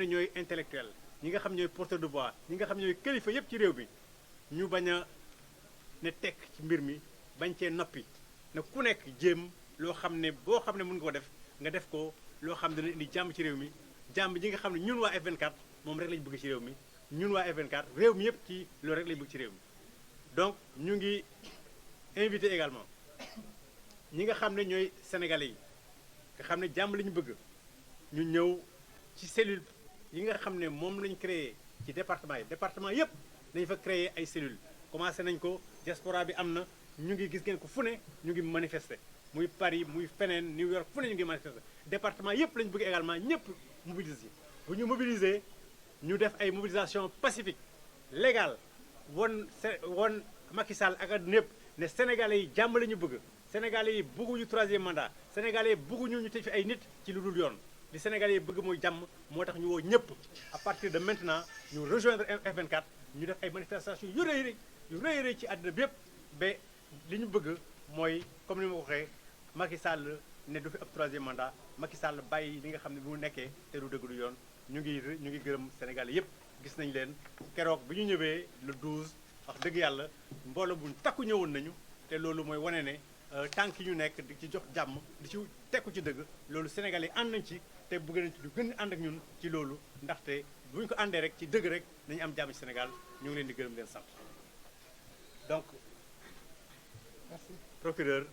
ne ñooy intellectuel ñi nga xam ñooy porteur de voix ñi nga xam ñooy kilifa yépp ci réew mi ñu bañ a ne tekk ci mbir mi bañ cee noppi na ku nekk jéem loo xam ne boo xam ne mën nga ko def nga def ko loo xam ne dana indi jàmm ci réew mi jàmm ji nga xam ne ñun waa F24 moom rek lañ bëgg ci réew mi ñun waa F24 réew mi yépp ci loolu rek lañ bëgg ci réew mi donc ñu ngi invité également ñi nga xam ne ñooy sénégalais yi nga xam ne jàmm la ñu bëgg ñu ñëw ci cellule yi nga xam ne moom lañ créé ci département yépp dañu fa créé ay cellules commencé nañ ko diaspora bi am na ñu ngi gis ngeen ko fu ne ñu ngi manifester muy Paris muy feneen New York fu ne ñu ngi manifester département yépp lañ bëgg également ñëpp mobiliser bu ñu mobiliser ñu def ay mobilisation pacifique légale won Macky Sall ak àdduna yépp ne sénégalais yi jàmm la ñu bëgg sénégalais yi bëgguñu troisième mandat sénégalais yi bëgguñu ñu tëj fi ay nit ci lu dul yoon li sénégalais yi bëgg mooy jàmm moo tax ñu woo ñëpp à partir de maintenant ñu rejoindre F24 ñu def ay manifestations yu rëy ci àdduna bi yëpp ba li ñu bëgg mooy comme ni ma ko waxee Macky Sall ne du fi ab troisième mandat Macky Sall bàyyi li nga xam ne bu mu nekkee te du dëgg du yoon ñu ngi gërëm sénégalais yëpp gis nañ leen keroog bi ñu ñëwee le 12 wax dëgg yàlla mbooloo bu takku ñëwoon nañu te loolu mooy wane ne tànk yi ñu nekk di ci jox jàmm di ci tekku ci dëgg loolu sénégalais yi ànd nañ ci te bëgg nañ ci lu gën ànd ak ñun ci loolu ndaxte bu ñu ko àndee rek ci dëgg rek nañu am jàmm ci Sénégal ñu ngi leen di gërëm leen sant donc Merci. Procureur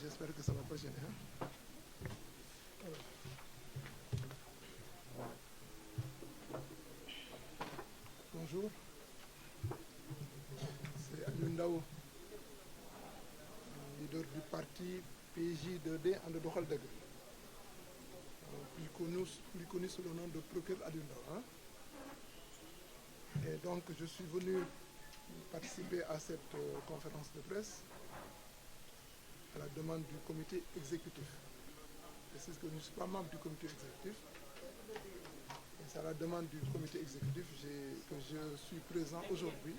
J'espère que ça va pas gêner. Bonjour. C'est Aliou Ndao, leader du parti PJ2D And Doxal Dëgg, plus connu sous le nom de procureur Aliou Ndao. Et donc je suis venu participer à cette conférence de presse à la demande du comité exécutif. Je sais que je ne suis pas membre du comité exécutif. Et c'est à la demande du comité exécutif que je suis présent aujourd'hui.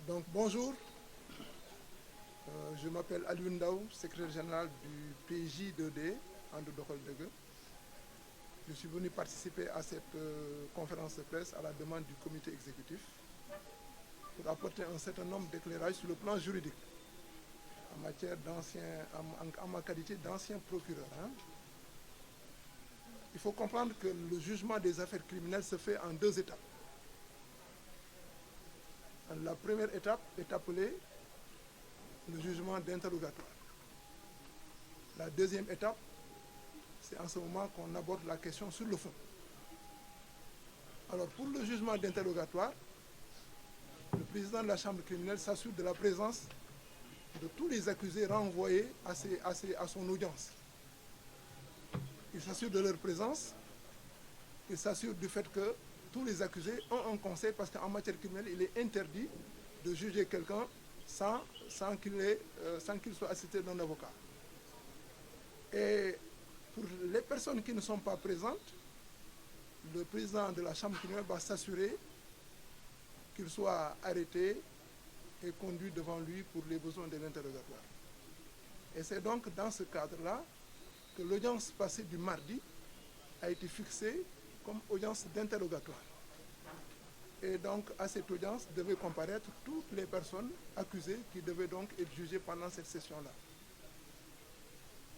Donc bonjour, je m'appelle Aliou Ndao, secrétaire général du PJ2D And Doxal Dëgg. Je suis venu participer à cette conférence de presse à la demande du comité exécutif pour apporter un certain nombre d'éclairages sur le plan juridique en matière en ma qualité d'ancien procureur. Il faut comprendre que le jugement des affaires criminelles se fait en 2 étapes. La première étape est appelée le jugement d'interrogatoire. La deuxième étape, c'est en ce moment qu'on aborde la question sur le fond. Alors, pour le jugement d'interrogatoire, le président de la chambre criminelle s'assure de la présence de tous les accusés renvoyés à son audience. Il s'assure de leur présence, il s'assure du fait que tous les accusés ont un conseil, parce qu'en matière criminelle, il est interdit de juger quelqu'un sans qu'il soit assisté d'un avocat. Et pour les personnes qui ne sont pas présentes, le président de la chambre criminelle va s'assurer qu'il soit arrêté et conduit devant lui pour les besoins de l'interrogatoire. Et c'est donc dans ce cadre-là que l'audience passée du mardi a été fixée comme audience d'interrogatoire. Et donc à cette audience devaient comparaître toutes les personnes accusées qui devaient donc être jugées pendant cette session-là.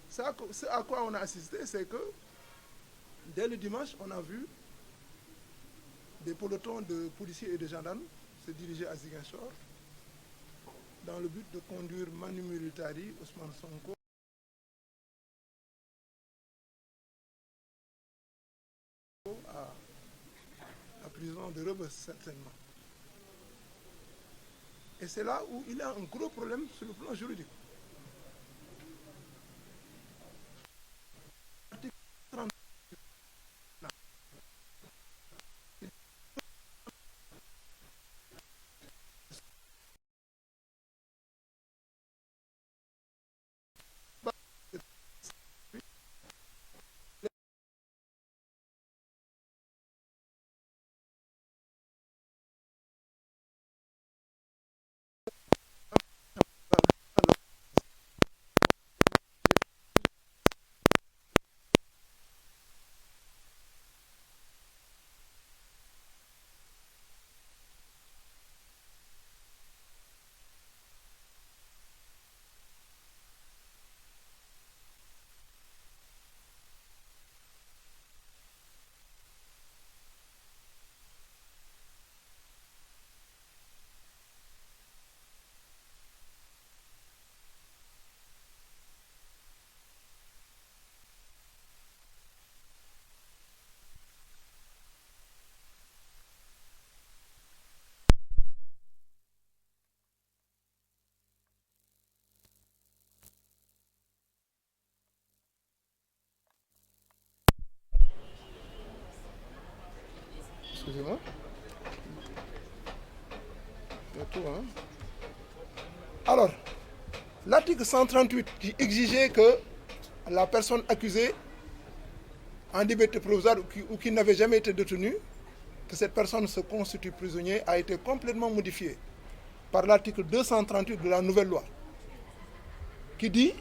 Ce à quoi on a assisté, c'est que dès le dimanche, on a vu des pelotons de policiers et de gendarmes se diriger à Ziguinchor dans le but de conduire Manu Militari, Ousmane Sonko, à la prison de Rebeuss, certainement. Et c'est là où il y a un gros problème sur le plan juridique. Excusez-moi. Il y a tout, hein. Alors, l'article 138 qui exigeait que la personne accusée en liberté provisoire ou qui n'avait jamais été détenue, que cette personne se constitue prisonnier, a été complètement modifié par l'article 238 de la nouvelle loi, qui dit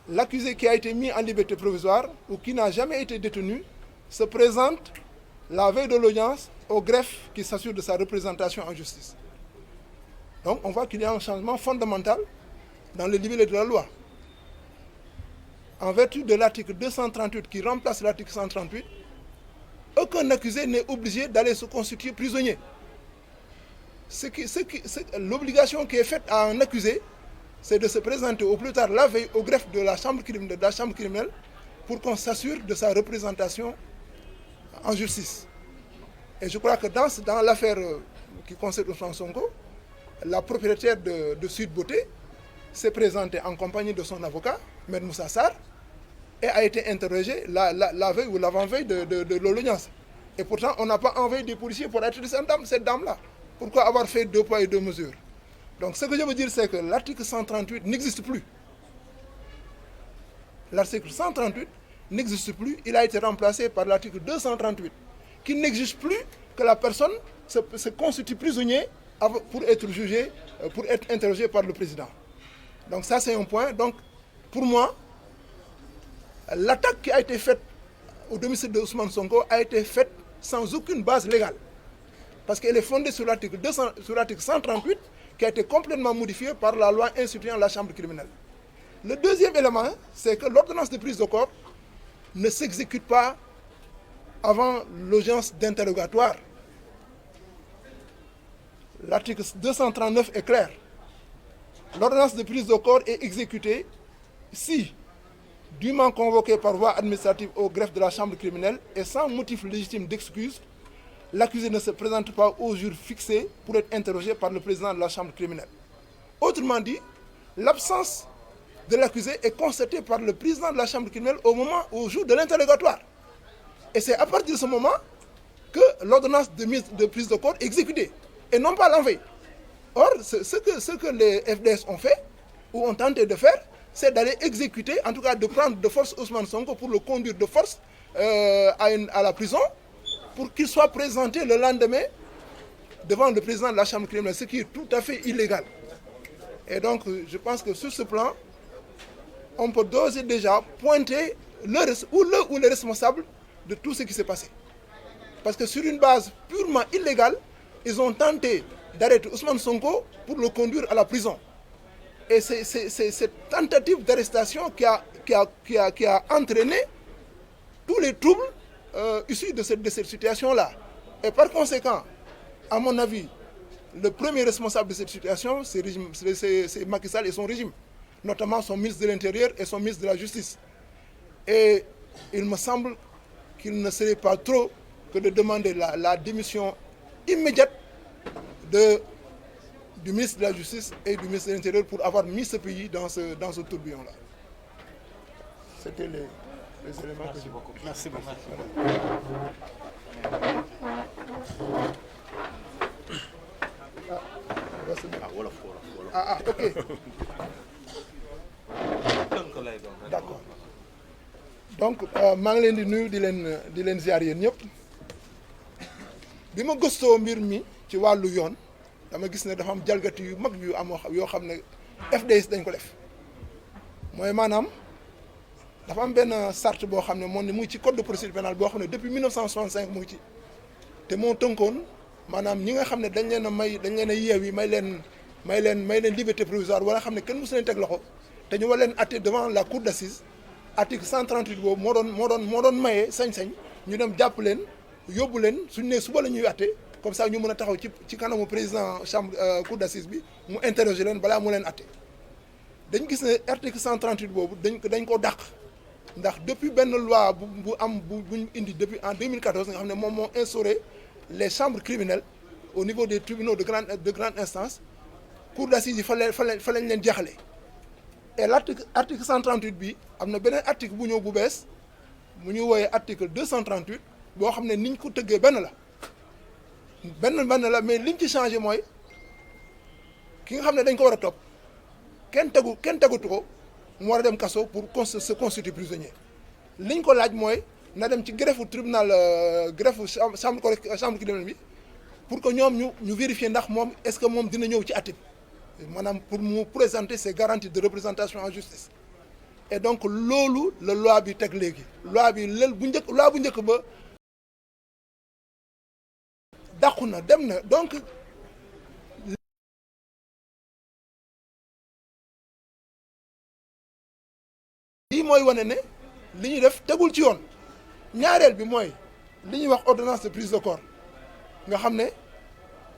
l'accusé qui a été mis en liberté provisoire ou qui n'a jamais été détenu se présente la veille de l'audience au greffe qui s'assure de sa représentation en justice. Donc on voit qu'il y a un changement fondamental dans le libellé de la loi. En vertu de l'article 238 qui remplace l'article 138, aucun accusé n'est obligé d'aller se constituer prisonnier. L'obligation qui est faite à un accusé, c'est de se présenter au plus tard la veille au greffe de la chambre criminelle pour qu'on s'assure de sa représentation en justice. Et je crois que dans l'affaire qui concerne Ousmane Sonko, la propriétaire de Sud Beauté s'est présentée en compagnie de son avocat, M. Moussa Sarr, et a été interrogée la veille ou l'avant-veille de l'audience. Et pourtant, on n'a pas envoyé des policiers pour arrêter cette dame-là. Pourquoi avoir fait 2 poids et 2 mesures? Donc ce que je veux dire, c'est que l'article 138 n'existe plus. L'article 138 n'existe plus, il a été remplacé par l'article 238, qui n'exige plus que la personne se constitue prisonnier pour être jugé, pour être interrogé par le président. Donc ça, c'est un point. Donc, pour moi, l'attaque qui a été faite au domicile de Ousmane Sonko a été faite sans aucune base légale. Parce qu'elle est fondée sur l'article 138, qui a été complètement modifié par la loi instituant la chambre criminelle. Le deuxième élément, c'est que l'ordonnance de prise de corps ne s'exécute pas avant l'audience d'interrogatoire. L'article 239 est clair. L'ordonnance de prise de corps est exécutée si, dûment convoqué par voie administrative au greffe de la chambre criminelle et sans motif légitime d'excuse, l'accusé ne se présente pas au jour fixé pour être interrogé par le président de la chambre criminelle. Autrement dit, l'absence de l'accusé est constatée par le président de la chambre criminelle au jour de l'interrogatoire. Et c'est à partir de ce moment que l'ordonnance de prise de corps est exécutée, et non pas l'enveille. Or, ce que les FDS ont fait, ou ont tenté de faire, c'est d'aller exécuter, en tout cas de prendre de force Ousmane Sonko pour le conduire de force à la prison, pour qu'il soit présenté le lendemain devant le président de la chambre criminelle, ce qui est tout à fait illégal. Et donc, je pense que sur ce plan, on peut d'ores et déjà pointer les responsables de tout ce qui s'est passé. Parce que sur une base purement illégale, ils ont tenté d'arrêter Ousmane Sonko pour le conduire à la prison. Et c'est cette tentative d'arrestation qui a entraîné tous les troubles issus de cette situation-là. Et par conséquent, à mon avis, le premier responsable de cette situation, c'est Macky Sall et son régime, notamment son ministre de l'Intérieur et son ministre de la Justice. Et il me semble qu'il ne serait pas trop que de demander la démission immédiate du ministre de la Justice et du ministre de l'Intérieur pour avoir mis ce pays dans ce tourbillon-là. C'était les éléments. Merci beaucoup. Merci beaucoup. Ok. D'accord. Donc maa ngi leen di nuyu di leen ziar yéen ñëpp bi ma gëstoo mbir mi ci wàllu yoon dama gis ne dafa am jalgati yu mag yoo xam ne FDS dañ ko def mooy maanaam dafa am benn charte boo xam ne moom ne mu ngi ci code de procédure pénale boo xam ne depuis 1965 mu ngi ci te moo tënkoon maanaam ñi nga xam ne dañ leen a yeewi may leen liberté provisoire wala xam ne kenn mësu leen teg loxo te ñu war leen atte devant la cour d'assises. Article 138 boobu moo doon maye sañ-sañ ñu dem jàpp leen yóbbu leen suñu nee suba la ñuy atte comme ça ñu mën a taxaw ci kanamu président chambre cour d'assises bi mu interroger leen balaa mu leen atte dañ gis ne article 138 boobu dañ ko dàq ndax depuis benn loi bu ñu indi depuis en 2014 nga xam ne moom moo instauré les chambres criminelles au niveau des tribunaux de grande instance cour d'assises yi fa lañ leen jeexale et l'article 138 bi am na beneen article bu ñëw bu bees mu ñu wooyee article 238 boo xam ne niñ ko tëggee benn la benn la mais li ñu ci changé mooy ki nga xam ne dañ ko war a topp kenn tegutu ko mu war a dem kaso pour se constituer prisonnier liñ ko laaj mooy na dem ci greffe tribunal greffe chambre criminelle bi pour que ñoom ñu vérifier ndax moom est-ce que moom dina ñëw ci àtte bi maanaam pour mu présenter ses garanties de représentation en justice et donc loolu la loi bi teg léegi loi bi lël bu njëkk ba dàqu na dem na donc lii mooy wane ne li ñuy def tegul ci yoon ñaareel bi mooy li ñuy wax ordonnance de prise de corps nga xam ne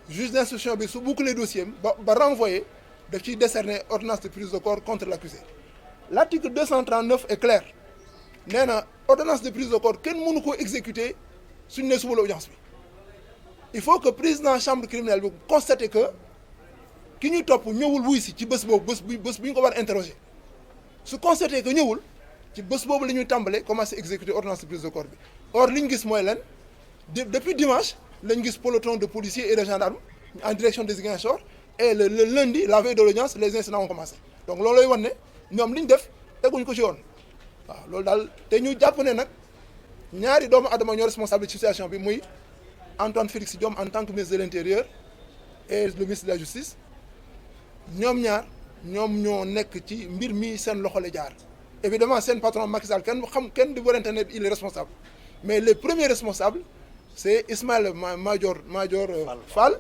juge d'instruction bi su boucler dossier ba renvoyer daf ciy décerner ordonnance de prise de corps contre l'accusé l'article 239 est clair nee na ordonnance de prise de corps kenn mënu koo exécuter suñ ne suba la audience bi il faut que président chambre criminelle bi constater que ki ñuy topp ñëwul wuy si ci bés boobu bés bu ñu ko war interroger su constater que ñëwul ci bés boobu la ñuy tàmbale commencer exécuter ordonnance de prise de corps bi or li ñu gis mooy lan depuis dimanche lañ gis peloton de policiers et de gendarmes en direction de Ziguinchor et le lundi la veille de l'audience les incidents ont commencé donc loolu lay wan ne ñoom li ñu def teguñ ko ci yoon waaw loolu daal te ñu jàpp ne nag ñaari doomu adama ñoo responsable de situation bi muy Antoine Félix Diome en tant que ministre de l'Intérieur et le ministre de la Justice ñoom ñoo nekk ci mbir mi seen loxo la jaar évidemment seen patron Macky Sall kenn di warante ne il est responsable mais les premiers responsables c'est Ismaïla Madior Fall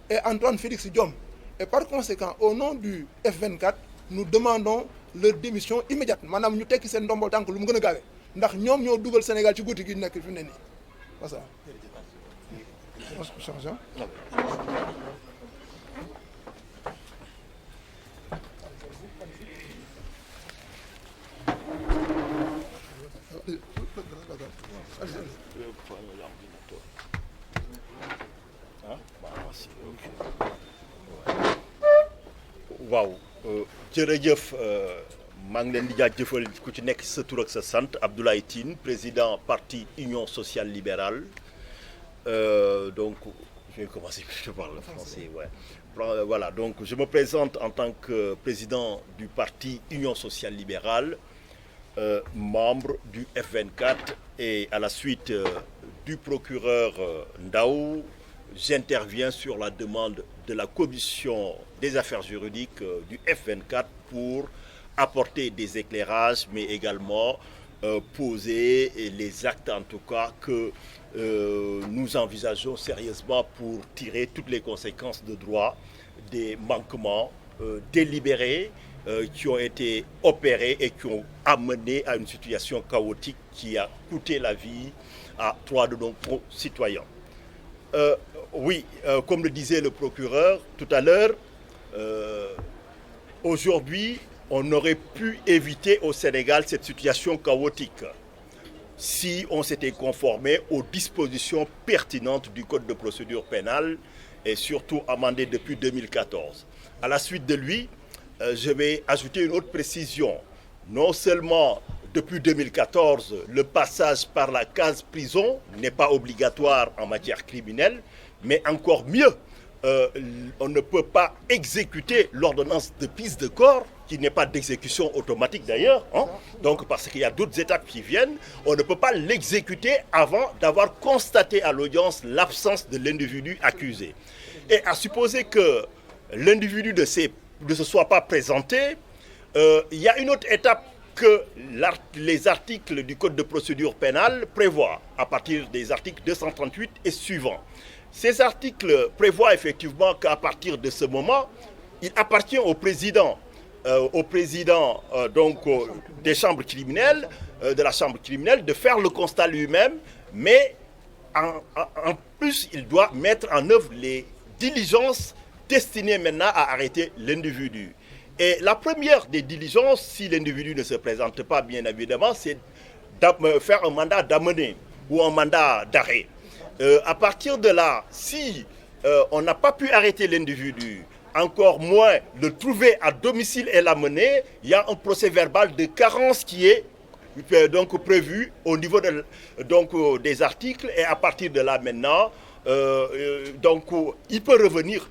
et Antoine Félix Diome et par conséquent au nom du F24 nous demandons leur démission immédiate maanaam ñu tekki seen ndombol tànk lu mu gën a gaawee ndax ñoom ñoo dugal Sénégal ci guddi gi nekk fi mu ne nii voilà. waaw jërëjëf maa ngi leen di jaajëfal ku ci nekk sa tur ak sa sant Abdoulaye Tine président parti Union sociale libérale donc je vais commencer par le français ouais. Voilà donc je me présente en tant que président du parti Union sociale libérale membre du F24 et à la suite du procureur Ndao j'interviens sur la demande de la commission des affaires juridiques du F24 pour apporter des éclairages mais également poser les actes en tout cas que nous envisageons sérieusement pour tirer toutes les conséquences de droit des manquements délibérés qui ont été opérés et qui ont amené à une situation chaotique qui a coûté la vie à 3 de nos concitoyens. Oui, comme le disait le procureur tout à l'heure, aujourd'hui, on aurait pu éviter au Sénégal cette situation chaotique si on s'était conformé aux dispositions pertinentes du Code de procédure pénale et surtout amendé depuis 2014. À la suite de lui, je vais ajouter une autre précision. Non seulement depuis 2014, le passage par la case prison n'est pas obligatoire en matière criminelle, mais encore mieux, on ne peut pas exécuter l'ordonnance de prise de corps, qui n'est pas d'exécution automatique d'ailleurs, hein? Donc parce qu'il y a d'autres étapes qui viennent, on ne peut pas l'exécuter avant d'avoir constaté à l'audience l'absence de l'individu accusé. Et à supposer que l'individu ne se soit pas présenté, il y a une autre étape que les articles du Code de procédure pénale prévoient, à partir des articles 238 et suivants. Ces articles prévoient effectivement qu'à partir de ce moment, il appartient au président des chambres criminelles, de la chambre criminelle, de faire le constat lui-même, mais en plus, il doit mettre en œuvre les diligences destinées maintenant à arrêter l'individu. Et la première des diligences, si l'individu ne se présente pas, bien évidemment, c'est de faire un mandat d'amener ou un mandat d'arrêt. À partir de là, si on n'a pas pu arrêter l'individu, encore moins le trouver à domicile et l'amener, il y a un procès verbal de carence qui est donc prévu au niveau des articles. Et à partir de là maintenant, il peut revenir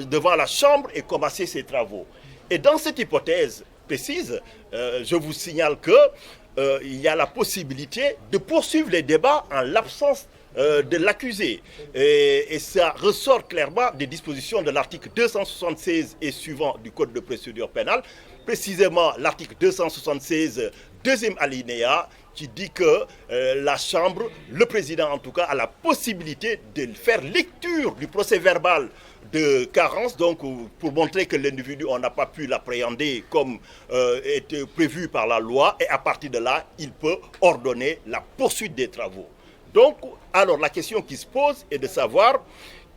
devant la Chambre et commencer ses travaux. Et dans cette hypothèse précise, je vous signale qu'il y a la possibilité de poursuivre les débats en l'absence de l'accusé. Et ça ressort clairement des dispositions de l'article 276 et suivant du Code de procédure pénale, précisément l'article 276, deuxième alinéa, qui dit que la Chambre, le président en tout cas, a la possibilité de faire lecture du procès verbal de carence, donc pour montrer que l'individu, on n'a pas pu l'appréhender comme était prévu par la loi, et à partir de là, il peut ordonner la poursuite des travaux. Donc, alors la question qui se pose est de savoir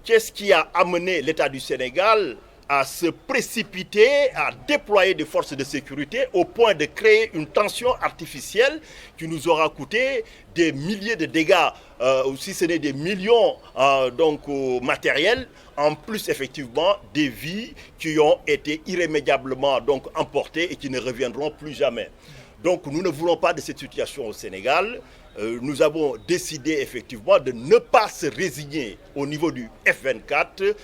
qu'est-ce qui a amené l'État du Sénégal à se précipiter, à déployer des forces de sécurité au point de créer une tension artificielle qui nous aura coûté des milliers de dégâts, ou si ce n'est des millions matériels, en plus effectivement des vies qui ont été irrémédiablement emportées et qui ne reviendront plus jamais. Donc nous ne voulons pas de cette situation au Sénégal. Nous avons décidé effectivement de ne pas se résigner au niveau du F24.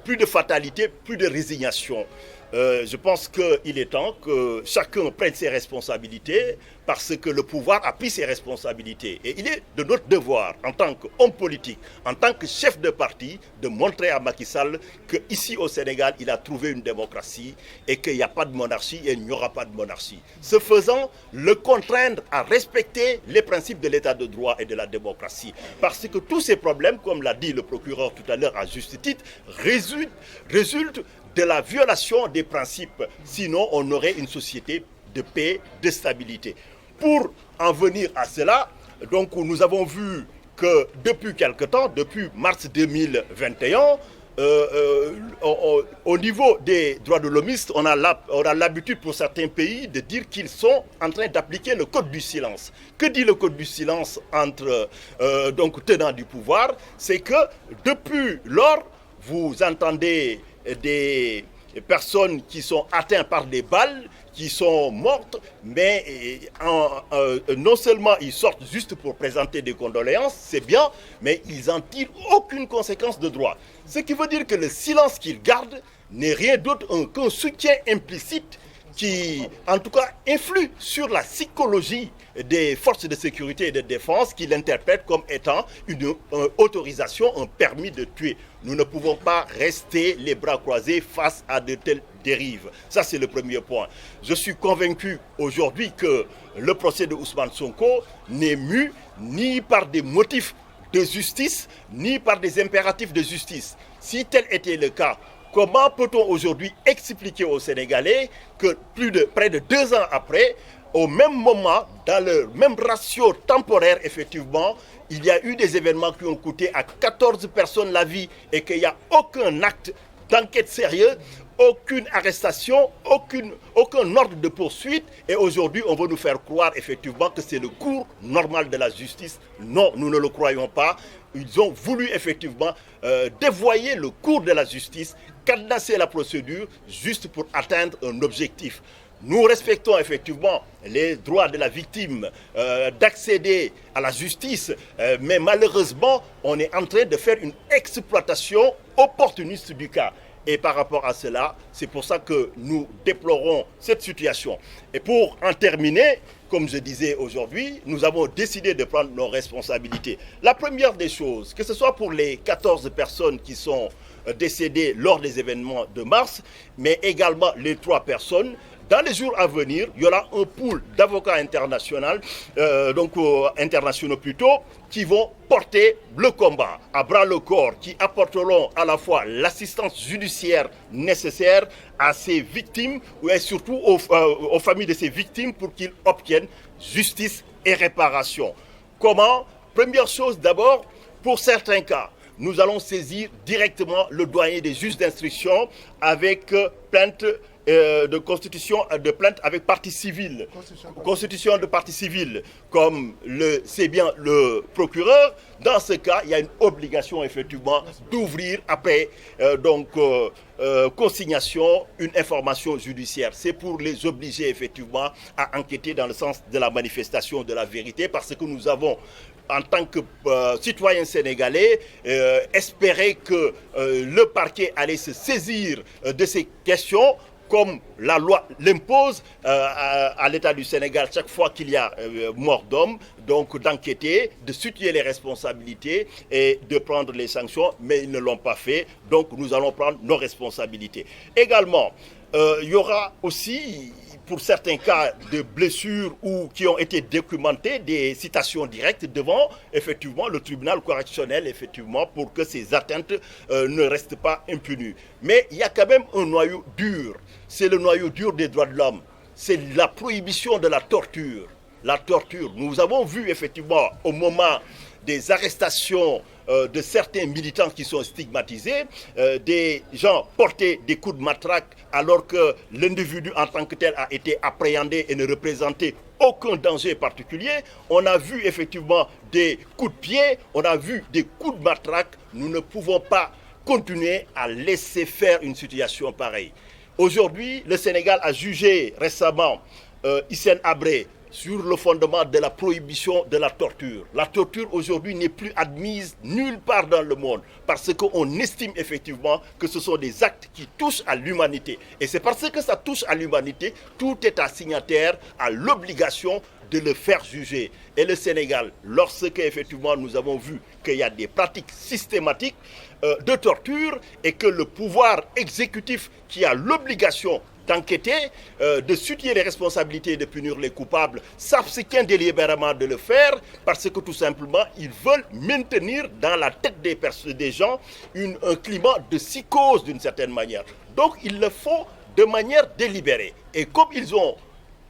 Plus de fatalité, plus de résignation. Je pense qu'il est temps que chacun prenne ses responsabilités parce que le pouvoir a pris ses responsabilités. Et il est de notre devoir, en tant qu'homme politique, en tant que chef de parti, de montrer à Macky Sall qu'ici au Sénégal, il a trouvé une démocratie et qu'il n'y a pas de monarchie et il n'y aura pas de monarchie. Ce faisant, le contraindre à respecter les principes de l'état de droit et de la démocratie. Parce que tous ces problèmes, comme l'a dit le procureur tout à l'heure à juste titre, résultent de la violation des principes. Sinon, on aurait une société de paix, de stabilité. Pour en venir à cela, donc nous avons vu que depuis quelque temps, depuis mars 2021, au niveau des droits de l'hommiste, on a l'habitude pour certains pays de dire qu'ils sont en train d'appliquer le code du silence. Que dit le code du silence entre tenants du pouvoir? C'est que depuis lors, vous entendez des personnes qui sont atteintes par des balles, qui sont mortes, mais non seulement ils sortent juste pour présenter des condoléances, c'est bien, mais ils n'en tirent aucune conséquence de droit. Ce qui veut dire que le silence qu'ils gardent n'est rien d'autre qu'un soutien implicite qui, en tout cas, influe sur la psychologie des forces de sécurité et de défense qui l'interprètent comme étant une autorisation, un permis de tuer. Nous ne pouvons pas rester les bras croisés face à de telles dérives. Ça, c'est le premier point. Je suis convaincu aujourd'hui que le procès de Ousmane Sonko n'est mu ni par des motifs de justice, ni par des impératifs de justice. Si tel était le cas, comment peut-on aujourd'hui expliquer aux Sénégalais que près de 2 ans après, au même moment, dans le même ratio temporaire, effectivement, il y a eu des événements qui ont coûté à 14 personnes la vie et qu'il n'y a aucun acte d'enquête sérieux, aucune arrestation, aucun ordre de poursuite. Et aujourd'hui, on veut nous faire croire effectivement que c'est le cours normal de la justice. Non, nous ne le croyons pas. Ils ont voulu effectivement dévoyer le cours de la justice, cadenasser la procédure juste pour atteindre un objectif. Nous respectons effectivement les droits de la victime d'accéder à la justice, mais malheureusement, on est en train de faire une exploitation opportuniste du cas. Et par rapport à cela, c'est pour ça que nous déplorons cette situation. Et pour en terminer, comme je disais aujourd'hui, nous avons décidé de prendre nos responsabilités. La première des choses, que ce soit pour les 14 personnes qui sont décédées lors des événements de mars, mais également les 3 personnes, dans les jours à venir, il y aura un pool d'avocats internationaux plutôt, qui vont porter le combat à bras le corps, qui apporteront à la fois l'assistance judiciaire nécessaire à ces victimes et surtout aux familles de ces victimes pour qu'ils obtiennent justice et réparation. Comment? Première chose d'abord, pour certains cas, nous allons saisir directement le doyen des juges d'instruction avec plainte de constitution de plainte avec partie civile, constitution de partie civile, comme c'est bien le procureur. Dans ce cas, il y a une obligation effectivement d'ouvrir après consignation une information judiciaire. C'est pour les obliger effectivement à enquêter dans le sens de la manifestation de la vérité, parce que nous avons en tant que citoyen sénégalais, espérer que le parquet allait se saisir de ces questions comme la loi l'impose à l'État du Sénégal chaque fois qu'il y a mort d'homme, donc d'enquêter, de situer les responsabilités et de prendre les sanctions, mais ils ne l'ont pas fait, donc nous allons prendre nos responsabilités. Également, il y aura aussi, pour certains cas de blessures ou qui ont été documentées, des citations directes devant effectivement le tribunal correctionnel, effectivement, pour que ces atteintes ne restent pas impunies. Mais il y a quand même un noyau dur, c'est le noyau dur des droits de l'homme, c'est la prohibition de la torture. La torture, nous avons vu effectivement au moment des arrestations de certains militants qui sont stigmatisés, des gens porter des coups de matraque alors que l'individu en tant que tel a été appréhendé et ne représentait aucun danger particulier. On a vu effectivement des coups de pied, on a vu des coups de matraque. Nous ne pouvons pas continuer à laisser faire une situation pareille. Aujourd'hui, le Sénégal a jugé récemment Hissène Habré sur le fondement de la prohibition de la torture. La torture aujourd'hui n'est plus admise nulle part dans le monde parce qu'on estime effectivement que ce sont des actes qui touchent à l'humanité. Et c'est parce que ça touche à l'humanité, tout État signataire a l'obligation de le faire juger. Et le Sénégal, lorsque effectivement nous avons vu qu'il y a des pratiques systématiques de torture et que le pouvoir exécutif qui a l'obligation d'enquêter, de situer les responsabilités et de punir les coupables, s'abstient délibérément de le faire parce que tout simplement, ils veulent maintenir dans la tête des gens un climat de psychose d'une certaine manière. Donc, ils le font de manière délibérée. Et comme ils ont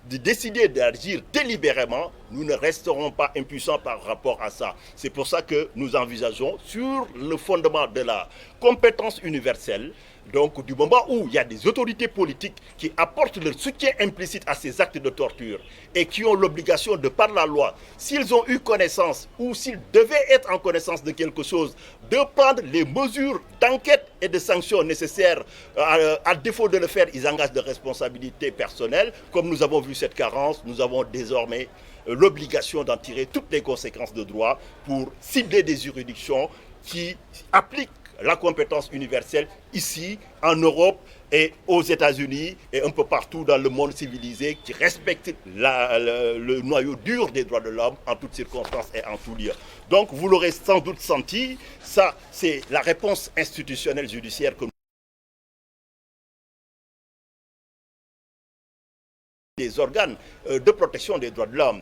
décidé d'agir délibérément, nous ne resterons pas impuissants par rapport à ça. C'est pour ça que nous envisageons, sur le fondement de la compétence universelle, donc du moment où il y a des autorités politiques qui apportent leur soutien implicite à ces actes de torture et qui ont l'obligation de par la loi, s'ils ont eu connaissance ou s'ils devaient être en connaissance de quelque chose, de prendre les mesures d'enquête et de sanctions nécessaires. À défaut de le faire, ils engagent de responsabilités personnelles. Comme nous avons vu cette carence, nous avons désormais l'obligation d'en tirer toutes les conséquences de droit pour cibler des juridictions qui appliquent la compétence universelle ici, en Europe et aux États-Unis et un peu partout dans le monde civilisé qui respecte le noyau dur des droits de l'homme en toutes circonstances et en tout lieu. Donc vous l'aurez sans doute senti, ça c'est la réponse institutionnelle judiciaire que des organes de protection des droits de l'homme.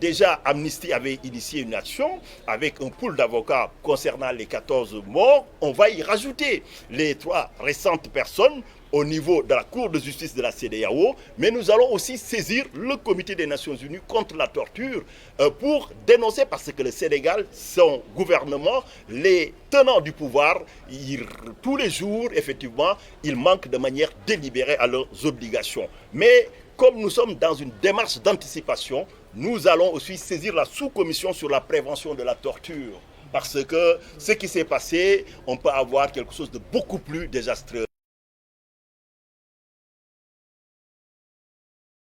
Déjà, Amnesty avait initié une action avec un pool d'avocats concernant les 14 morts. On va y rajouter les 3 récentes personnes au niveau de la Cour de justice de la CEDEAO, mais nous allons aussi saisir le Comité des Nations Unies contre la torture pour dénoncer, parce que le Sénégal, son gouvernement, les tenants du pouvoir, tous les jours, effectivement, ils manquent de manière délibérée à leurs obligations. Mais comme nous sommes dans une démarche d'anticipation, nous allons aussi saisir la sous-commission sur la prévention de la torture. Parce que ce qui s'est passé, on peut avoir quelque chose de beaucoup plus désastreux.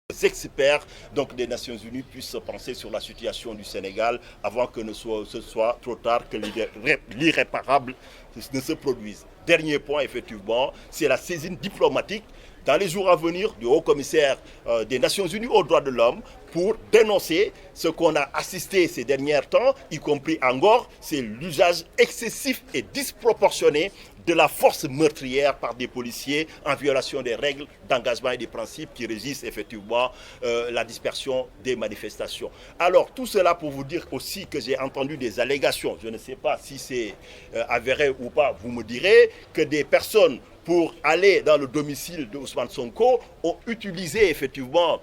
Les experts donc, des Nations Unies puissent se pencher sur la situation du Sénégal avant que ce soit trop tard, que l'irréparable ne se produise. Dernier point, effectivement, c'est la saisine diplomatique dans les jours à venir du haut-commissaire des Nations Unies aux droits de l'homme pour dénoncer ce qu'on a assisté ces derniers temps, y compris en Ngor, c'est l'usage excessif et disproportionné de la force meurtrière par des policiers en violation des règles d'engagement et des principes qui régissent effectivement la dispersion des manifestations. Alors tout cela pour vous dire aussi que j'ai entendu des allégations, je ne sais pas si c'est avéré ou pas, vous me direz, que des personnes pour aller dans le domicile de Ousmane Sonko ont utilisé effectivement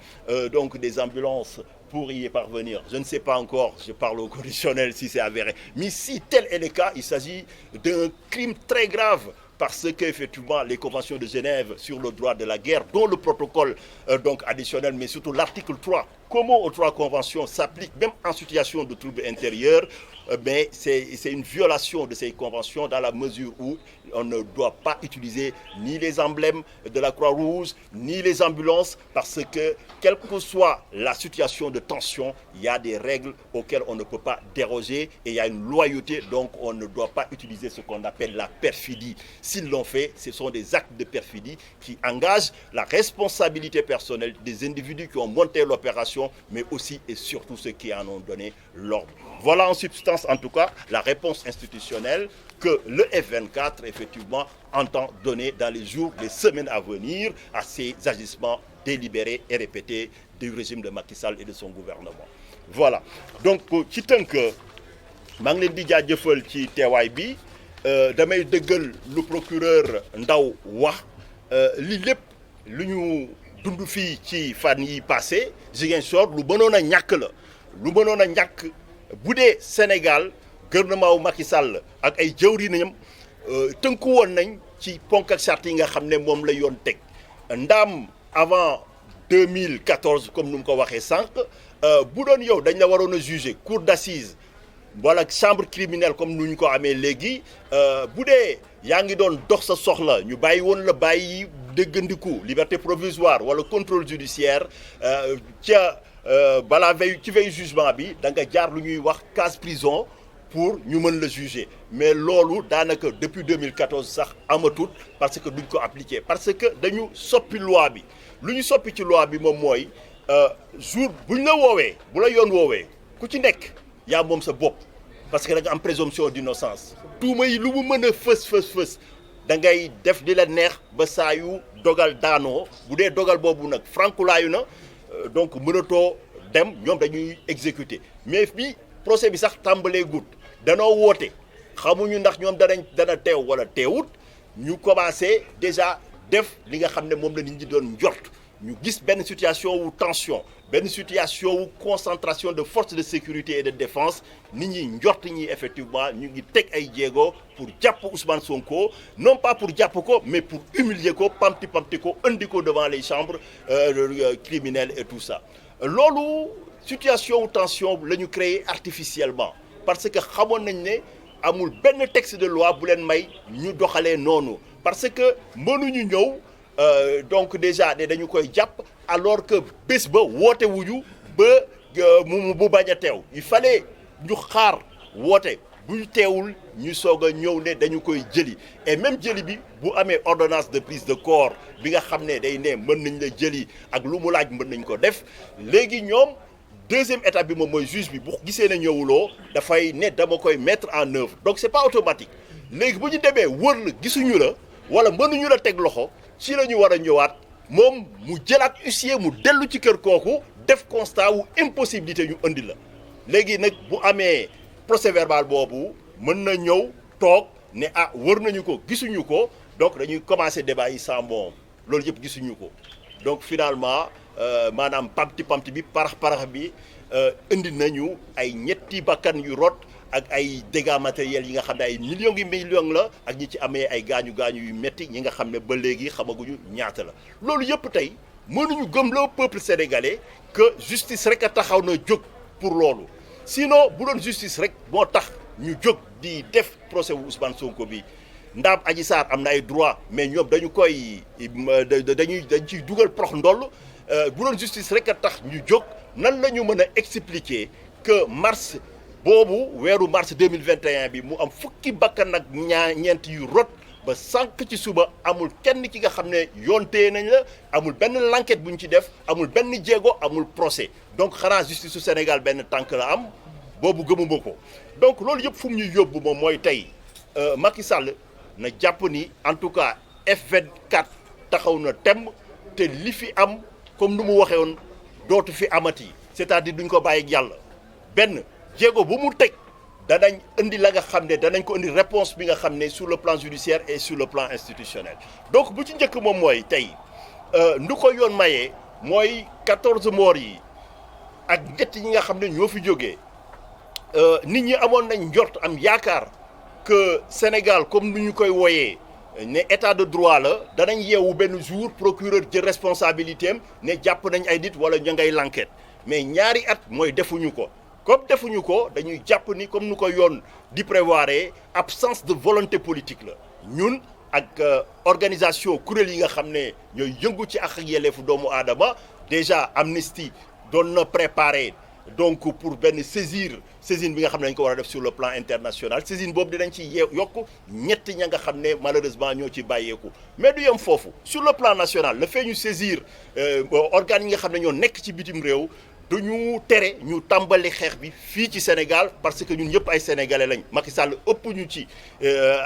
donc des ambulances pour y parvenir. Je ne sais pas encore, je parle au conditionnel si c'est avéré. Mais si tel est le cas, il s'agit d'un crime très grave parce qu'effectivement les conventions de Genève sur le droit de la guerre, dont le protocole donc additionnel, mais surtout l'article 3, commun aux 3 conventions s'applique même en situation de trouble intérieur, mais c'est une violation de ces conventions dans la mesure où on ne doit pas utiliser ni les emblèmes de la Croix-Rouge, ni les ambulances, parce que, quelle que soit la situation de tension, il y a des règles auxquelles on ne peut pas déroger et il y a une loyauté, donc on ne doit pas utiliser ce qu'on appelle la perfidie. S'ils l'ont fait, ce sont des actes de perfidie qui engagent la responsabilité personnelle des individus qui ont monté l'opération, mais aussi et surtout ceux qui en ont donné l'ordre. Voilà en substance, en tout cas, la réponse institutionnelle que le F24, effectivement, entend donner dans les jours, les semaines à venir à ces agissements délibérés et répétés du régime de Macky Sall et de son gouvernement. Voilà. Donc, ci tënk maa ngi leen di jaajëfal ci teewaay bi damay dëggal lu procureur Ndao wax li lépp lu ñu dund fii ci fan yi passé Ziguinchor lu mënoon a ñàkk la lu mënoon a ñàkk bu dee Sénégal gouvernement wu Macky Sall ak ay jëwriñam tënku woon nañ ci ponk ak charte yi nga xam ne moom la yoon teg ndaam avant 2014 comme nu mu ko waxee sànq bu doon yow dañ la waroon a juger cour d'assises wala chambre criminelle comme nu ñu ko amee léegi bu dee yaa ngi doon dox sa soxla ñu bàyyi woon la bàyyi déggandiku liberté provisoire wala contrôle judiciaire ca balaa ci veille jugement bi da nga jaar lu ñuy wax case prison pour ñu mën la juger mais loolu daanaka depuis 2014 sax amatut parce que duñ ko appliquer parce que dañu soppi loi bi lu ñu soppi ci loi bi moom mooy jour buñ la woowee bu la yoon woowee ku ci nekk yaa moom sa bopp parce que da nga am présomption d'innocence tuuma yi lu mu mën a fës da ngay def di la neex ba saa yu dogal daanoo bu dee dogal boobu nag frankulaayu na donc mënatoo dem ñoom dañuy exécuter mais fii procès bi sax tàmbalee gut danoo woote xamuñu ndax ñoom dana teew wala teewut ñu commencé déjà def li nga xam ne moom la nit ñi doon njort ñu gis benn situation wu tension benn situation wu concentration de forces de sécurité et de défense nit ñi njort ñi effectivement ñu ngi teg ay jéego pour jàpp Ousmane Sonko non pas pour jàpp ko mais pour humilier ko pamti ko indi ko devant les chambres criminelles et tout ça loolu situation wu tension la ñu créé artificiellement parce que xamoon nañ ne amul benn texte de loi bu leen may ñu doxalee noonu parce que mënuñu ñëw donc déjà dañu koy jàpp alors que bés ba woote wuñu ba mu bañ a teew il fallait ñu xaar woote bu ñu teewul ñu soog a ñëw ne dañu koy jëli et même jëli bi bu amee ordonnance de prise de corps bi nga xam ne day ne mën nañ la jëli ak lu mu laaj mën nañ ko def léegi ñoom deuxième étape bi moom mooy juge bi bu gisee ne ñëwuloo dafay ne dama koy mettre en œuvre donc c'est pas automatique léegi bu ñu demee wër la gisuñu la wala mënuñu la teg loxo ci la ñu war a ñëwaat moom mu jëlaat huissier mu dellu ci kër kooku def constat wu impossibilité ñu indi la léegi nag bu amee procès verbal boobu mën na ñëw toog ne ah wër nañu ko gisuñu ko donc dañuy commencer débat yi sans moom loolu yëpp gisuñu ko donc finalement maanaam pamti bi parax bi indi nañu ay ñetti bakkan yu rot ak ay dégâts matériels yi nga xam ne ay millions la ak ñi ci amee ay gaañu yu metti ñi nga xam ne ba léegi xamaguñu ñaata la loolu yëpp tey mënuñu gëmloo peuple sénégalais que justice rek a taxaw na jóg pour loolu sinon bu doon justice rek moo tax ñu jóg di def procès wu Ousmane Sonko bi ndaam Adji Sarr am na ay droit mais ñoom dañ ciy dugal prox ndoll bu doon justice rek a tax ñu jóg nan la ñu mën a expliquer que mars boobu weeru mars 2021 bi mu am fukki bakkan ak ñeent yu rot ba sànq ci suba amul kenn ki nga xam ne yoon téye nañ la amul benn l'enquête bu ñu ci def amul benn jéego amul procès donc xanaa justice su Sénégal benn tànk la am boobu gëmuma ko donc loolu yëpp fu mu ñuy yóbbu moom mooy tey Macky Sall na jàpp ni en tout cas F24 taxaw na temm te li fi am comme nu mu waxee woon dootu fi amati c'est-à-dire duñ ko bàyyi ak yàlla benn jéego bu mu teg danañ indi la nga xam ne danañ ko indi réponse bi nga xam ne sur le plan judiciaire et sur le plan institutionnel donc bu ci njëkk moom mooy tey ndu ko yoon mayee mooy 14 morts yi ak ñett ñi nga xam ne ñoo fi jógee nit ñi amoon nañ njort am yaakaar que Sénégal comme nu ñu koy wooyee ne état de droit la danañ yeewu benn jour procureur jël responsabilité am ne jàpp nañ ay nit wala ña ngay l'enquête mais ñaari at mooy defuñu ko comme defuñu ko dañuy jàpp ni comme nu ko yoon di prévoir absence de volonté politique la ñun ak organisation kuréel yi nga xam ne ñooy yëngu ci ak yelleefu doomu aadama déjà Amnesty doon na préparé donc pour benn saisine bi nga xam ne dañ ko war a def sur le plan international saisine boobu dinañ ci yokk ñett ña nga xam ne malheureusement ñoo ci bàyyeeku mais du yem foofu sur le plan national le fait ñu saisir organes yi nga xam ne ñoo nekk ci bitim réew duñu tere ñu tàmbali xeex bi fii ci Sénégal parce que ñun ñëpp ay sénégalais lañ Macky Sall ëpp ñu ci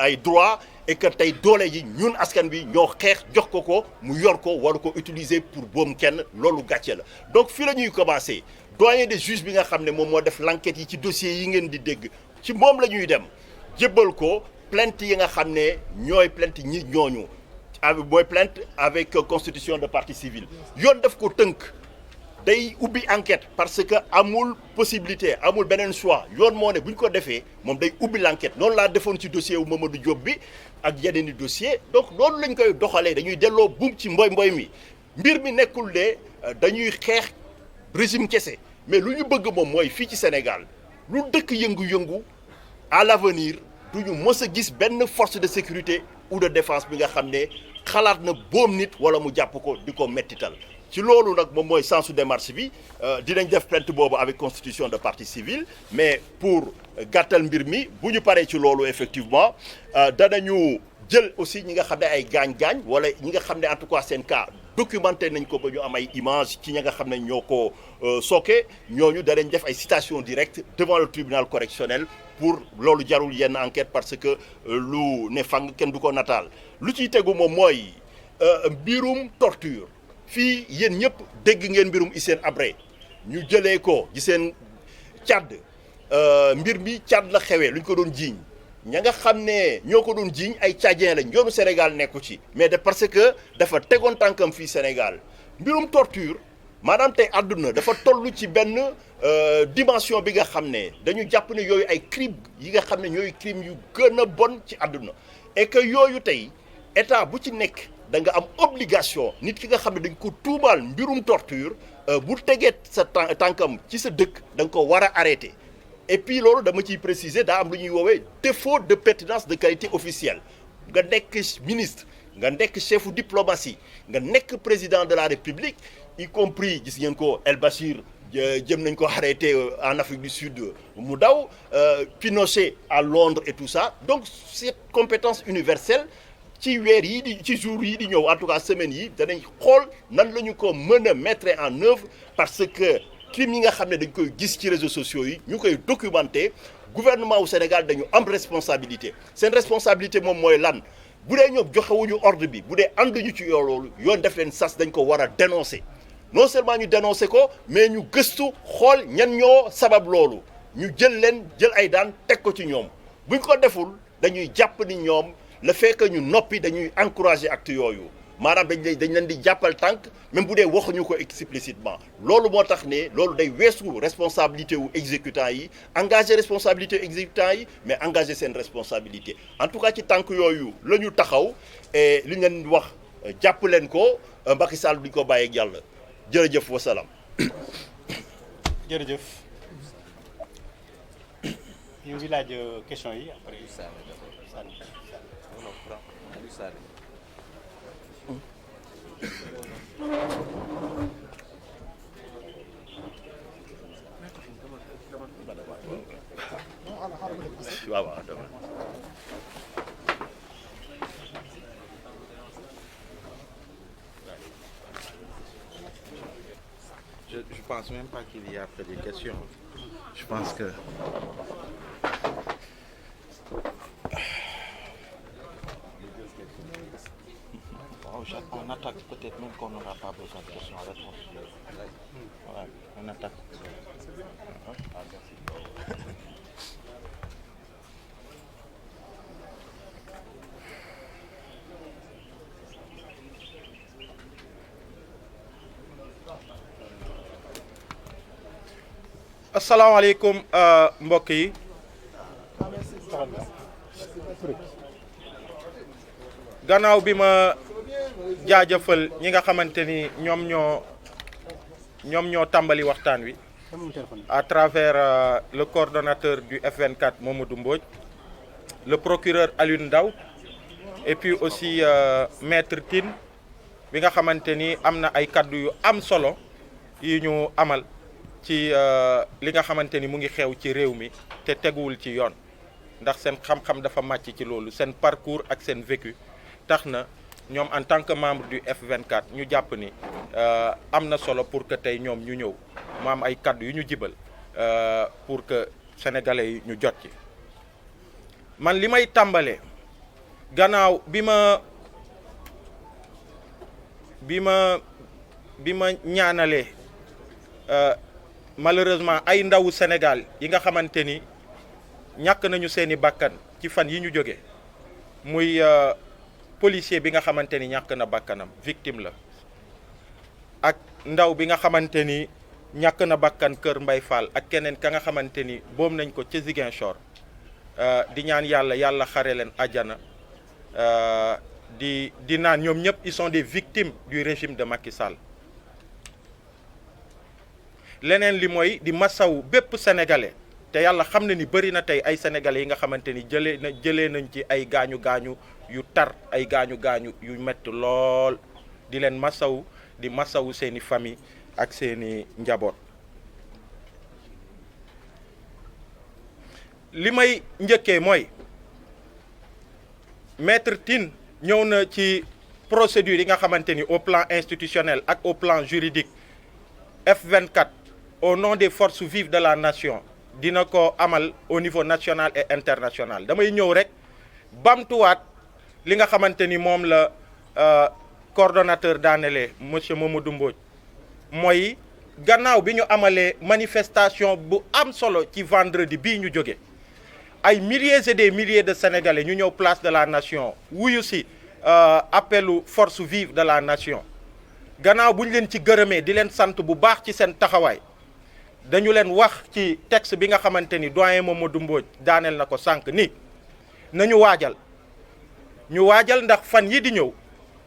ay droit et que tey doole ji ñun askan bi ñoo xeex jox ko mu yor ko waru ko utiliser pour boom kenn loolu gàcce la donc fii la ñuy commencer doyen des juges bi nga xam ne moom moo def l'enquête yi ci dossiers yi ngeen di dégg ci moom la ñuy dem jébbal ko plainte yi nga xam ne ñooy plainte ñi ñooñu mooy plainte avec constitution de partie civile yoon daf ko tënk day ubbi enquête parce que amul possibilité amul beneen choix yoon moo ne bu ñu ko defee moom day ubbi l'enquête noonu laa defoon ci dossier wu Mamadou Diop bi ak yeneen i dossier donc loolu lañ koy doxalee dañuy delloo buum ci mboy mi mbir mi nekkul ne dañuy xeex régime kese mais lu ñu bëgg moom mooy fii ci Sénégal lu dëkk yëngu-yëngu à l'avenir du ñu mës a gis benn force de sécurité ou de défense bi nga xam ne xalaat na boom nit wala mu jàpp ko di ko mettital ci loolu nag moom mooy sensu démarche bi dinañ def plainte boobu avec constitution de partie civile mais pour gàttal mbir mi bu ñu paree ci loolu effectivement danañu jël aussi ñi nga xam ne ay gaañ-gaañ wala ñi nga xam ne en tout cas seen cas documenté nañ ko ba ñu am ay image ci ñi nga xam ne ñoo ko sooke ñooñu danañ def ay citation directe devant le tribunal correctionnel pour loolu jarul yenn enquête parce que lu ne fang kenn du ko nataal lu ciy tegu moom mooy mbirum torture fii yéen ñëpp dégg ngeen mbirum Hissène Habré ñu jëlee ko ci seen Tchad mbir mi Tchad la xewee lu ñu ko doon jiiñ ña nga xam ne ñoo ko doon jiiñ ay tchadien lañ yoonu Sénégal nekku ci mais de parce que dafa tegoon tànkam fii Sénégal mbirum torture maanaam tey àdduna dafa toll ci benn dimension bi nga xam ne dañu jàpp ne yooyu ay crime yi nga xam ne ñooy crime yu gën a bon ci àdduna et que yooyu tey état bu ci nekk da nga am obligation nit ki nga xam ne dañ ko tuumaal mbirum torture bu tegee sa tànkam ci sa dëkk da nga ko war a arrêter et puis loolu dama ciy préciser daa am lu ñuy woowee défaut de pertinence de qualité officielle nga nekk ministre nga nekk chefu diplomatie nga nekk président de la République y compris gis ngeen ko El Bachir jëm nañ ko arrêté en Afrique du Sud mu daw Pinochet à Londres et tout ça donc cette compétence universelle ci weer yi di ci jour yi di ñëw en tout cas semaines yi danañ xool nan la ñu ko mën a mettre en œuvre parce que crime yi nga xam ne dañ koy gis ci réseaux sociaux yi ñu koy documenter gouvernement wu Sénégal dañu am responsabilité seen responsabilité moom mooy lan bu dee ñoom joxewuñu ordre bi bu dee ànduñu ci loolu yoon def leen sas dañ ko war a dénoncer non seulement ñu dénoncer ko mais ñu gëstu xool ñan ñoo sabab loolu ñu jël ay daan teg ko ci ñoom buñ ko deful dañuy jàpp ni ñoom le fait que ñu noppi dañuy encourager acte yooyu maanaam dañ leen di jàppal tànk même bu dee waxuñu ko explicitement loolu moo tax ne loolu day weesu responsabilité wu exécutant yi engager responsabilité exécutant yi mais engager seen responsabilité en tout cas ci tànk yooyu la ñu taxaw et li ñu leen wax jàpp leen ko Macky Sall duñ ko bàyyi ak yàlla jërëjëf wasalaam. jërëjëf ñu ngi laaj question yi après. Je pense même pas qu'il y a après des questions. Je pense que on attaque peut-être même qu'on n'aura pas besoin de questions-réponses. Voilà, on attaque. asalaamaaleykum mbokk yi gannaaw bi ma jaajëfal ñi nga xamante ni ñoom ñoo ñoom ñoo tàmbali waxtaan wi à travers le coordonnateur du F24 Mamadou Mbodj, le procureur Alioune Ndao et puis aussi maître Tine bi nga xamante ni am na ay kaddu yu am solo yi ñu amal ci li nga xamante ni mu ngi xew ci réew mi te teguwul ci yoon ndax seen xam-xam dafa màcc ci loolu seen parcours ak seen vécu tax na ñoom en tant que membre du F24 ñu jàpp ni am na solo pour que tey ñoom ñu ñëw mu am ay kaddu yu ñu jibal pour que sénégalais yi ñu jot ci. man li may tàmbalee gannaaw bi ma ñaanalee malheureusement ay ndawu Sénégal yi nga xamante ni ñàkk nañu seeni bakkan ci fan yi ñu jóge muy policier bi nga xamante ni ñàkk na bakkanam victime la ak ndaw bi nga xamante ni ñàkk na bakkan Kër Mbay Fall ak keneen ka nga xamante ni boom nañ ko ca Ziguinchor di ñaan yàlla xare leen àjjana di naan ñoom ñëpp ils sont des victimes du régime de Macky Sall leneen li mooy di masaw bépp sénégalais te yàlla xam na ni bëri na tey ay sénégalais yi nga xamante ni jëlee nañ ci ay gaañu yu tar ay gaañu yu metti lool di leen masaw di masawu seeni famille ak seeni njaboot. li may njëkkee mooy maître Tine ñëw na ci procédure yi nga xamante ni au plan institutionnel ak au plan juridique F24 au nom des forces vives de la nation dina ko amal au niveau national et international damay ñëw rek bamtuwaat li nga xamante ni moom la coordonnateur daanele monsieur Mamadou Mbodj mooy gannaaw bi ñu amalee manifestation bu am solo ci vendredi bii ñu jóge ay milliers et des milliers de sénégalais ñu ñëw place de la nation wuyu si appelu force vive de la nation gannaaw bu ñu leen ci gërëmee di leen sant bu baax ci seen taxawaay dañu leen wax ci texte bi nga xamante ni doyen Mamadou Mbodj daaneel na ko sànq ni nañu waajal ndax fan yi di ñëw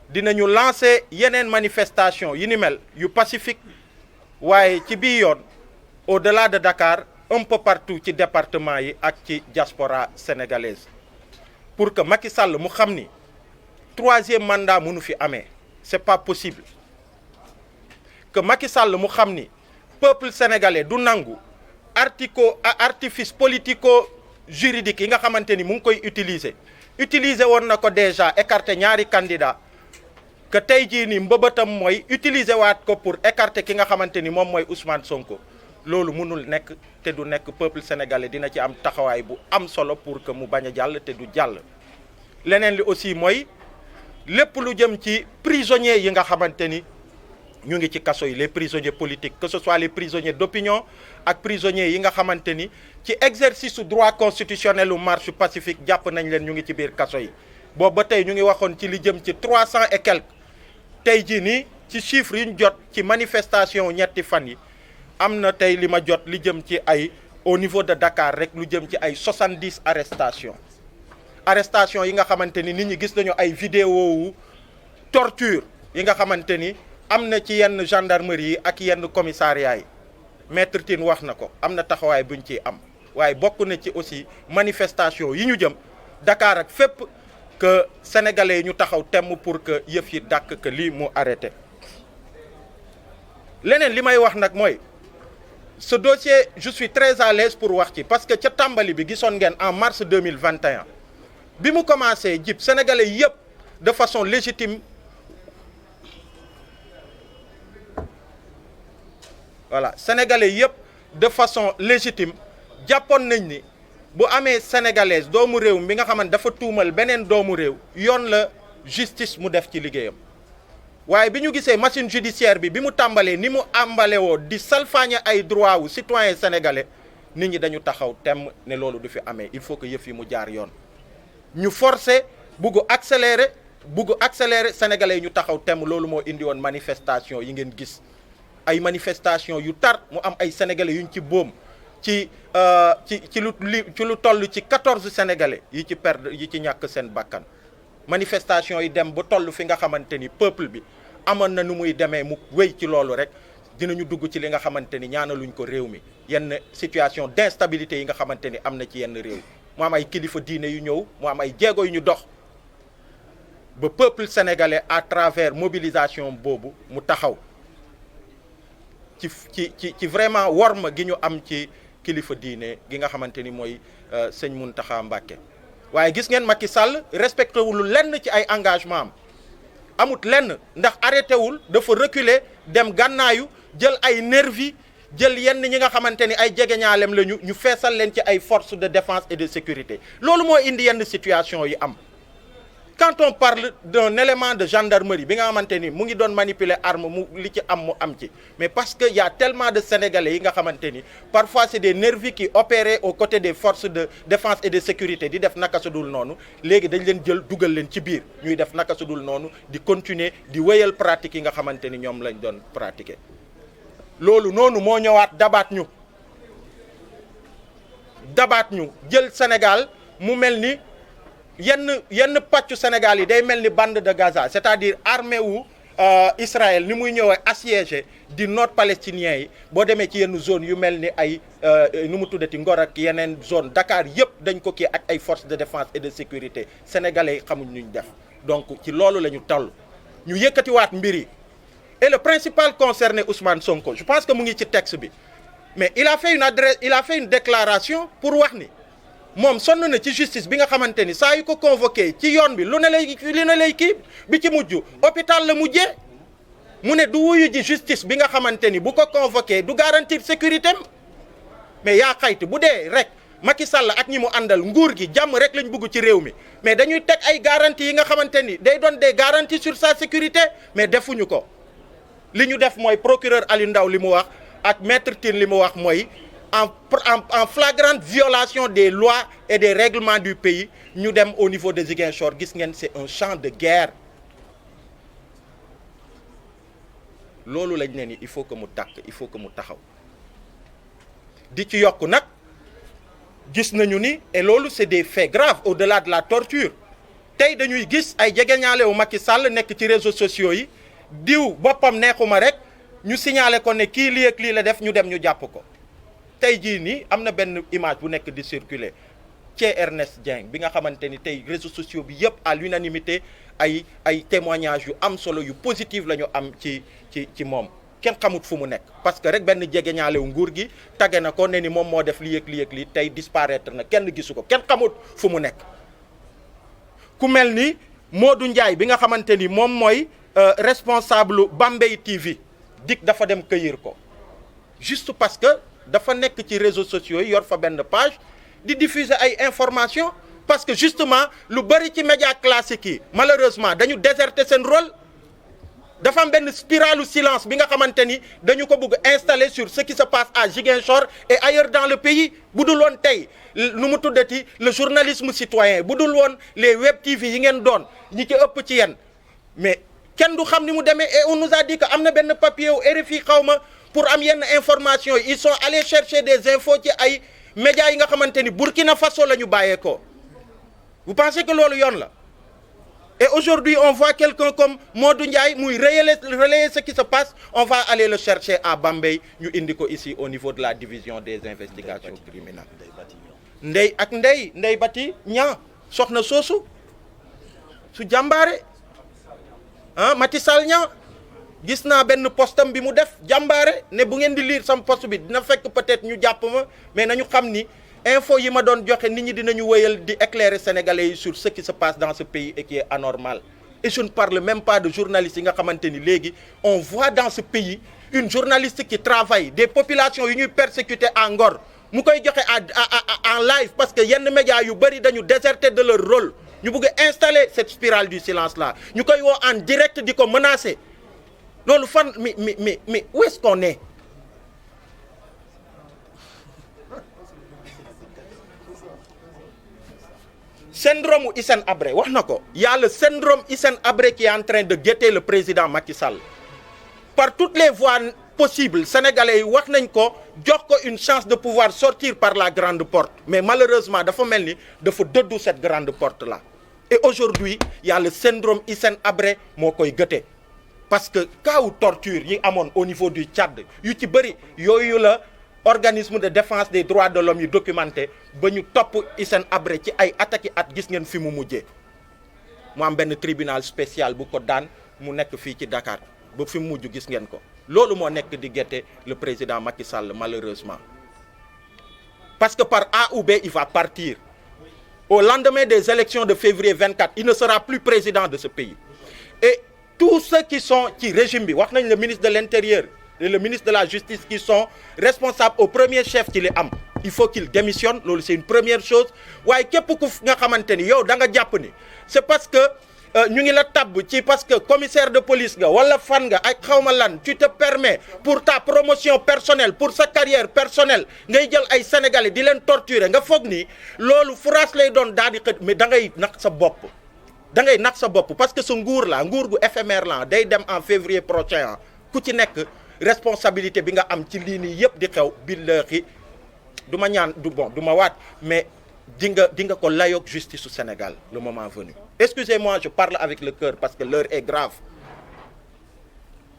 dinañu lancer yeneen manifestation yi ni mel yu pacifique waaye ci bii yoon au-delà de Dakar un peu partout ci département yi ak ci diaspora sénégalaise pour que Macky Sall mu xam ni troisième mandat mënu fi amee c'est pas possible que Macky Sall mu xam ni peuple sénégalais du nangu artifice politico juridique yi nga xamante ni mu ngi koy utiliser woon na ko déjà écarter ñaari candidat que tey jii ni mbëbëtam mooy utiliser waat ko pour écarter ki nga xamante ni moom mooy Ousmane Sonko loolu mënul nekk te du nekk peuple sénégalais dina ci am taxawaay bu am solo pour que mu bañ a jàll te du jàll. leneen li aussi mooy lépp lu jëm ci prisonniers yi nga xamante ni ñu ngi ci kaso yi les prisonniers politiques que ce soit les prisonniers d'opinion ak prisonniers yi nga xamante ni ci exercice su droit constitutionnel u marche pacifique jàpp nañ leen ñu ngi ci biir kaso yi boobu ba tey ñu ngi waxoon ci li jëm ci 300 et quelques tey jii nii ci chiffres yi ñu jot ci manifestation ñetti fan yi am na tey li ma jot li jëm ci ay au niveau de Dakar rek lu jëm ci ay 70 arrestation yi nga xamante ni nit ñi gis nañu ay vidéo wu torture yi nga xamante ni am na ci yenn gendarmerie yi ak yenn commissariat yi maître Tine wax na ko am na taxawaay buñ ciy am waaye bokk na ci aussi manifestation yi ñu jëm Dakar ak fépp que sénégalais yi ñu taxaw temm pour que yëf yi dàkk que lii mu arrêté leneen li may wax nag mooy ce dossier je suis très à l'aise pour wax ci parce que ca tàmbali bi gisoon ngeen en mars 2021 bi mu commencé jib sénégalais yëpp de façon légitime voilà sénégalais yëpp de façon légitime jàppoon nañ ni bu amee sénégalaise doomu réew mi nga xamante dafa tuumal beneen doomu réew yoon la justice mu def ci liggéeyam waaye bi ñu gisee machine judiciaire bi mu tàmbalee ni mu àmbale woo di salfaañe ay droit wu citoyen sénégalais nit ñi dañu taxaw temm ne loolu du fi amee il faut que yëf yi mu jaar yoon ñu forcer bugg accélérer sénégalais yi ñu taxaw temm loolu moo indi woon manifestation yi ngeen gis ay manifestation yu tar mu am ay sénégalais yuñ ci boom ci lu toll ci 14 sénégalais yi ci ñàkk seen bakkan manifestation yi dem ba toll fi nga xamante ni peuple bi amoon na nu muy demee mu wéy ci loolu rek dinañu dugg ci li nga xamante ni ñaanaluñ ko réew mi yenn situation d'instabilité yi nga xamante ni am na ci yenn réew mu am ay kilifa diine yu ñëw mu am ay jéego yu ñu dox ba peuple sénégalais à travers mobilisation boobu mu taxaw ci vraiment worma gi ñu am ci kilifa diine gi nga xamante ni mooy sëñ Mountakha Mbacké waaye gis ngeen Macky Sall respecté wul lenn ci ay engagement am amut lenn ndax arrêté wul dafa reculer dem gànnaayu jël ay nervi jël yenn ñi nga xamante ni ay jegeñaalem lañu ñu feesal leen ci ay forces de défense et de sécurité loolu moo indi yenn situation yi am quand on parle d'un élément de gendarmerie bi nga xamante ni mu ngi doon manipuler arme mu li ci am mu am ci mais parce que y a tellement de sénégalais yi nga xamante ni parfois c'est des nervis qui opéraient aux côtés des forces de défense et de sécurité di def naka su dul noonu léegi dañ leen jël dugal leen ci biir ñuy def naka su dul noonu di continuer di wéyal pratique yi nga xamante ni ñoom lañ doon pratiquer loolu noonu moo ñëwaat dabaat ñu jël Sénégal mu mel ni yenn pàccu Sénégal yi day mel ni bande de Gaza c'est-à-dire armée wu Israël ni muy ñëwee assiégé di noot palestiniens yi boo demee ci yenn zone yu mel ni ay nu mu tuddati Ngor ak yeneen zone Dakar yëpp dañ ko kii ak ay forces de défense et de sécurité sénégalais yi xamuñ ñu def donc ci loolu la ñu toll ñu yëkkatiwaat mbir yi et le principal concerné Ousmane Sonko je pense que mu ngi ci texte bi mais il a fait une déclaration pour wax ni moom sonn na ci justice bi nga xamante ni saa yu ko convoqué ci yoon bi lu ne lay kii bi ci mujj hôpital la mujjee mu ne du wuyu ji justice bi nga xamante ni bu ko convoqué du garantir sécurité am mais yaa xayti bu dee rek Macky Sall ak ñi mu àndal nguur gi jàmm rek lañ bëgg ci réew mi mais dañuy teg ay garanties yi nga xamante ni day doon des garanties sur sa sécurité mais defuñu ko li ñu def mooy procureur Aliou Ndao li mu wax ak maître Tine li mu wax mooy en flagrante violation des lois et des règlements du pays ñu dem au niveau de Ziguinchor gis ngeen c'est un champ de guerre loolu lañ ne ni il faut que mu taxaw di ci yokk nag gis nañu ni et loolu c'est des faits graves au-delà de la torture tey dañuy gis ay jegeñaalewu Macky Sall nekk ci réseaux sociaux yi diw boppam neexuma rek ñu signalé ko ne kii lii ak lii la def ñu dem ñu jàpp ko tey jii nii am na benn image bu nekk di circuler ci Ernest Dieng bi nga xamante ni tey réseaux sociaux bi yëpp à l'unanimité ay témoignages yu am solo yu positif la ñu am ci moom kenn xamut fu mu nekk parce que rek benn jegeñaalewu nguur gi tagge na ko ne ni moom moo def lii ak lii tey disparaître na kenn gisu ko kenn xamut fu mu nekk ku mel ni Modou Ndiaye bi nga xamante ni moom mooy responsable Bambey TV dik dafa dem cueillir ko juste parce que dafa nekk ci réseaux sociaux yi yor fa benn page di diffuser ay informations parce que justement lu bari ci médias classiques yi malheureusement dañu déserter seen rôle dafa am benn spirale silence bi nga xamante ni dañu ko bëgg installer sur ce qui se passe à Ziguinchor et ailleurs dans le pays bu dul woon tey nu mu tuddati le journalisme citoyen bu dul woon les web TV yi ngeen doon ñi ci ëpp ci yéen mais kenn du xam ni mu demee et on nous a dit que am na benn papier wu RFI xaw ma pour am yenn information ils sont allés chercher des infos ci ay médias yi nga xamante ni Burkina Faso la ñu bàyyeekoo vous pensez que loolu yoon la et aujourd'hui on voit quelqu'un comme Modou Ndiaye muy relayer ce qui se passe on va aller le chercher à Bambey ñu indi ko ici au niveau de la division des investigations criminelles Ndeye Bati ñaa soxna soosu su jàmbaare Macky Sall ñaa gis naa benn postam bi mu def jàmbaare ne bu ngeen di lire sam poste bi dina fekk peut-être ñu jàpp ma mais nañu xam ni info yi ma doon joxe nit ñi dinañu wëyal di éclairer sénégalais yi sur ce qui se passe dans ce pays et qui est anormal et je ne parle même pas de journalistes yi nga xamante ni léegi on voit dans ce pays une journaliste qui travaille des populations yu ñuy persécuter à Ngor mu koy joxe en live parce que yenn médias yu bëri dañu déserter de leur rôle ñu bëgg installer cette spirale du silence là ñu koy woo en direct di ko menacer loolu fan mais où est-ce qu'on est syndrome Hissène Habré wax na ko y a le syndrome Hissène Habré qui est en train de guetter le président Macky Sall par toutes les voies possibles sénégalais yi wax nañ ko jox ko une chance de pouvoir sortir par la grande porte mais malheureusement dafa mel ni dafa dëddu cette grande porte là et aujourd'hui y a le syndrome Hissène Habré moo koy guetter parce que cas wu torture yi amoon au niveau du Tchad yu ci bëri yooyu la organisme de défense des droits de l'homme yi documenté ba ñu topp Hissène Habré ci ay attaques at gis ngeen fi mu mujjee mu am benn tribunal spécial bu ko daan mu nekk fii ci Dakar ba fi mu mujj gis ngeen ko loolu moo nekk di guetter le président Macky Sall malheureusement parce que par A ou B il va partir au lendemain des élections de février 24 il ne sera plus président de ce pays et tous ceux qui sont ci régime bi wax nañ le ministre de l'Intérieur et le ministre de la Justice qui sont responsables au premier chef ci li am il faut qu'il démissionne loolu c'est une première chose waaye képp ku nga xamante ni yow da nga jàpp ni c'est parce que ñu ngi la tabb ci parce que commissaire de police nga wala fan nga ak xawma lan tu te permets pour ta promotion personnelle pour sa carrière personnelle ngay jël ay sénégalais di leen torturer nga foog ni loolu France lay doon daal di xët mais da ngay nax sa bopp da ngay nax sa bopp parce que sa nguur la nguur gu éphémère la day dem en février prochain ku ci nekk responsabilité bi nga am ci lii nii yëpp di xew billahi du ma ñaan du ma waat mais di nga ko layoog justice au Sénégal le moment venu excusez-moi je parle avec le cœur parce que l'heure est grave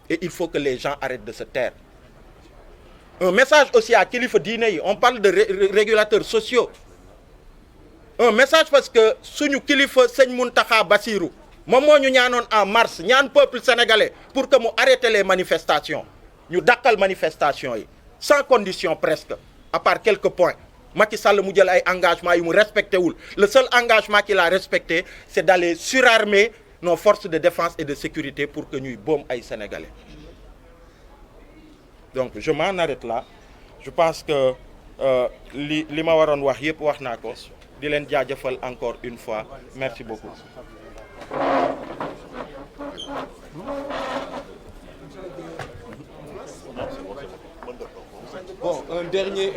et il faut que les gens arrêtent de se taire un message aussi à kilifa diine yi on parle de régulateurs sociaux un message parce que suñu kilifa sëñ Mountakha Bassirou moom moo ñu ñaanoon en mars ñaan peuple sénégalais pour que mu arrêter les manifestations ñu dàqal manifestation yi sans condition presque à part quelques points Macky Sall mu jël ay engagement yu mu respecté wul le seul engagement qu'il a respecté c'est d'aller surarmer nos forces de défense et de sécurité pour que ñuy boom ay sénégalais donc je m'en arrête là je pense que li ma waroon wax yëpp wax naa ko di leen jaajëfal encore une fois merci beaucoup. Bon, un dernier